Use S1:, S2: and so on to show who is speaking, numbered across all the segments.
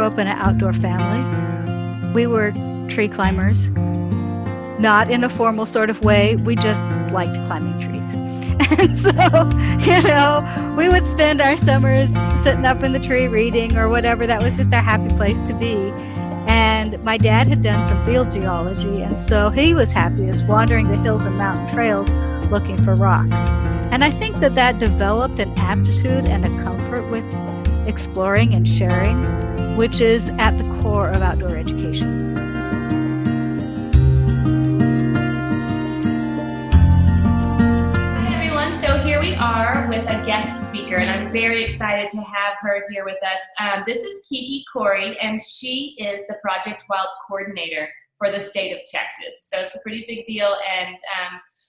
S1: up in an outdoor family. We were tree climbers, not in a formal sort of way. We just liked climbing trees. And so, we would spend our summers sitting up in the tree reading or whatever. That was just our happy place to be. And my dad had done some field geology, and so he was happiest wandering the hills and mountain trails looking for rocks. And I think that developed an aptitude and a comfort with exploring and sharing, which is at the core of outdoor education.
S2: Hi everyone, so here we are with a guest speaker, and I'm very excited to have her here with us. This is Kiki Corry, and she is the Project Wild coordinator for the state of Texas. So it's a pretty big deal, and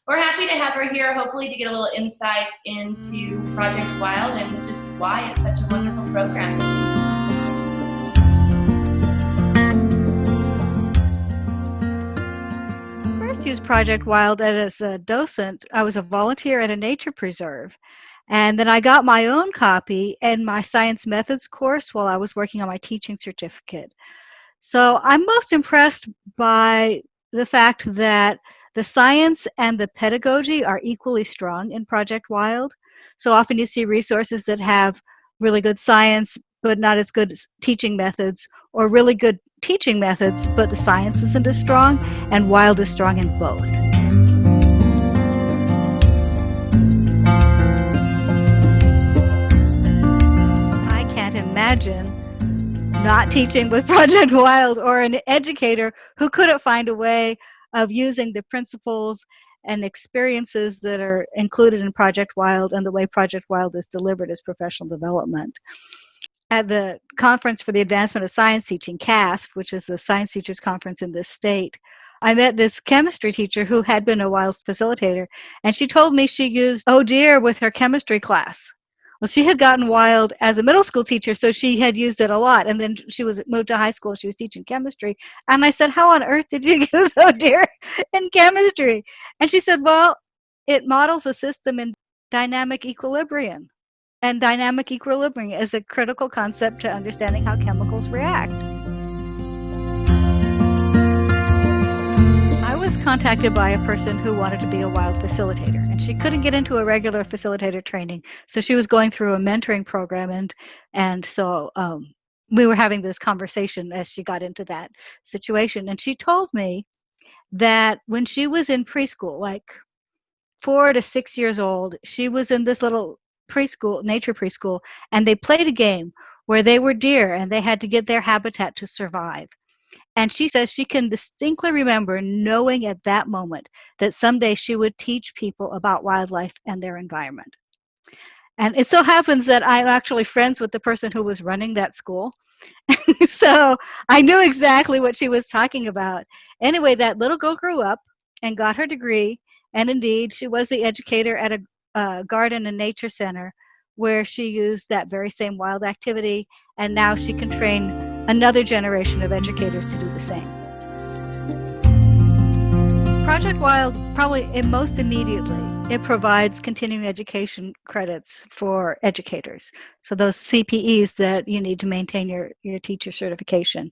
S2: we're happy to have her here, hopefully to get a little insight into Project Wild and just why it's such a wonderful program.
S1: First used Project Wild as a docent. I was a volunteer at a nature preserve. And then I got my own copy in my science methods course while I was working on my teaching certificate. So I'm most impressed by the fact that the science and the pedagogy are equally strong in Project Wild. So often you see resources that have really good science, but not as good teaching methods, or really good teaching methods, but the science isn't as strong, and Wild is strong in both. I can't imagine not teaching with Project Wild, or an educator who couldn't find a way of using the principles and experiences that are included in Project Wild and the way Project Wild is delivered as professional development. At the Conference for the Advancement of Science Teaching, CAST, which is the science teachers conference in this state, I met this chemistry teacher who had been a Wild facilitator, and she told me she used Oh Dear with her chemistry class. Well, she had gotten Wild as a middle school teacher, so she had used it a lot. And then she was moved to high school. She was teaching chemistry. And I said, how on earth did you use Oh Dear in chemistry? And she said, well, it models a system in dynamic equilibrium. And dynamic equilibrium is a critical concept to understanding how chemicals react. I was contacted by a person who wanted to be a Wild facilitator, and she couldn't get into a regular facilitator training, so she was going through a mentoring program, and so we were having this conversation as she got into that situation, and she told me that when she was in preschool, like 4 to 6 years old, she was in this little preschool, nature preschool, and they played a game where they were deer and they had to get their habitat to survive. And she says she can distinctly remember knowing at that moment that someday she would teach people about wildlife and their environment. And it so happens that I'm actually friends with the person who was running that school. So I knew exactly what she was talking about. Anyway, that little girl grew up and got her degree. And indeed, she was the educator at a garden and nature center where she used that very same Wild activity, and now she can train another generation of educators to do the same. Project Wild, probably most immediately, it provides continuing education credits for educators. So those CPEs that you need to maintain your teacher certification.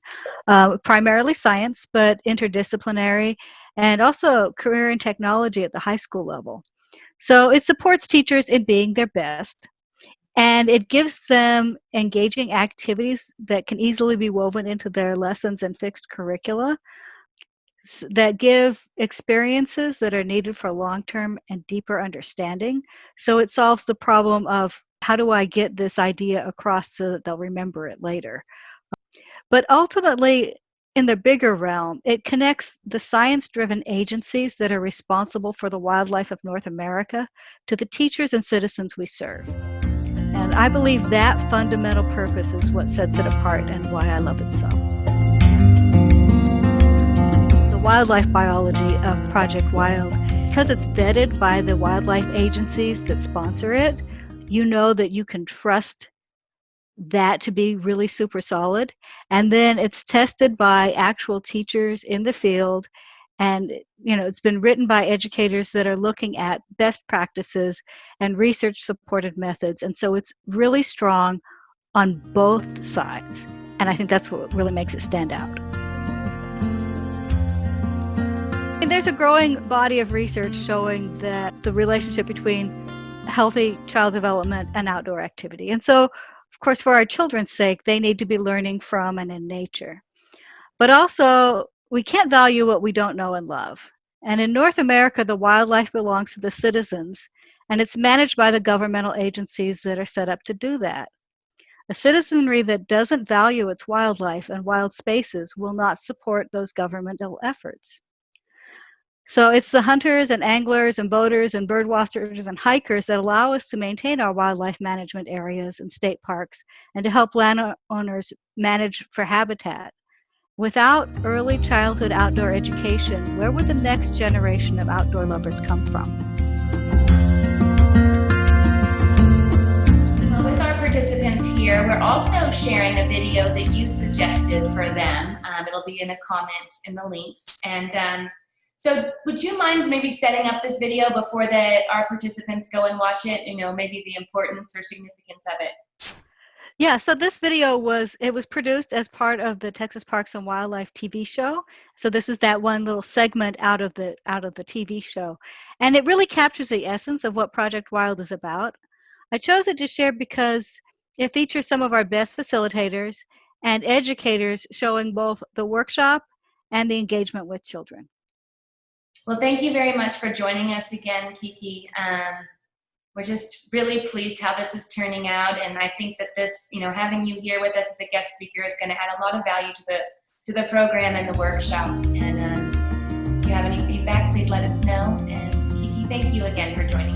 S1: Primarily science, but interdisciplinary, and also career and technology at the high school level. So it supports teachers in being their best, and it gives them engaging activities that can easily be woven into their lessons and fixed curricula that give experiences that are needed for long-term and deeper understanding. So it solves the problem of how do I get this idea across so that they'll remember it later. But ultimately, in the bigger realm, it connects the science-driven agencies that are responsible for the wildlife of North America to the teachers and citizens we serve. And I believe that fundamental purpose is what sets it apart and why I love it so. The wildlife biology of Project Wild, because it's vetted by the wildlife agencies that sponsor it, you know that you can trust that to be really super solid. And then it's tested by actual teachers in the field. And, it's been written by educators that are looking at best practices and research-supported methods. And so it's really strong on both sides. And I think that's what really makes it stand out. And there's a growing body of research showing that the relationship between healthy child development and outdoor activity. And so, of course, for our children's sake, they need to be learning from and in nature. But also, we can't value what we don't know and love. And in North America, the wildlife belongs to the citizens, and it's managed by the governmental agencies that are set up to do that. A citizenry that doesn't value its wildlife and wild spaces will not support those governmental efforts. So it's the hunters and anglers and boaters and bird watchers and hikers that allow us to maintain our wildlife management areas and state parks and to help landowners manage for habitat. Without early childhood outdoor education, where would the next generation of outdoor lovers come from?
S2: Well, with our participants here, we're also sharing a video that you suggested for them. It'll be in a comment in the links. And so would you mind maybe setting up this video before our participants go and watch it, maybe the importance or significance of it?
S1: Yeah, so this video was produced as part of the Texas Parks and Wildlife TV show. So this is that one little segment out of the TV show. And it really captures the essence of what Project Wild is about. I chose it to share because it features some of our best facilitators and educators showing both the workshop and the engagement with children.
S2: Well, thank you very much for joining us again, Kiki. We're just really pleased how this is turning out, and I think that this, having you here with us as a guest speaker is going to add a lot of value to the program and the workshop. And if you have any feedback, please let us know. And Kiki, thank you again for joining us.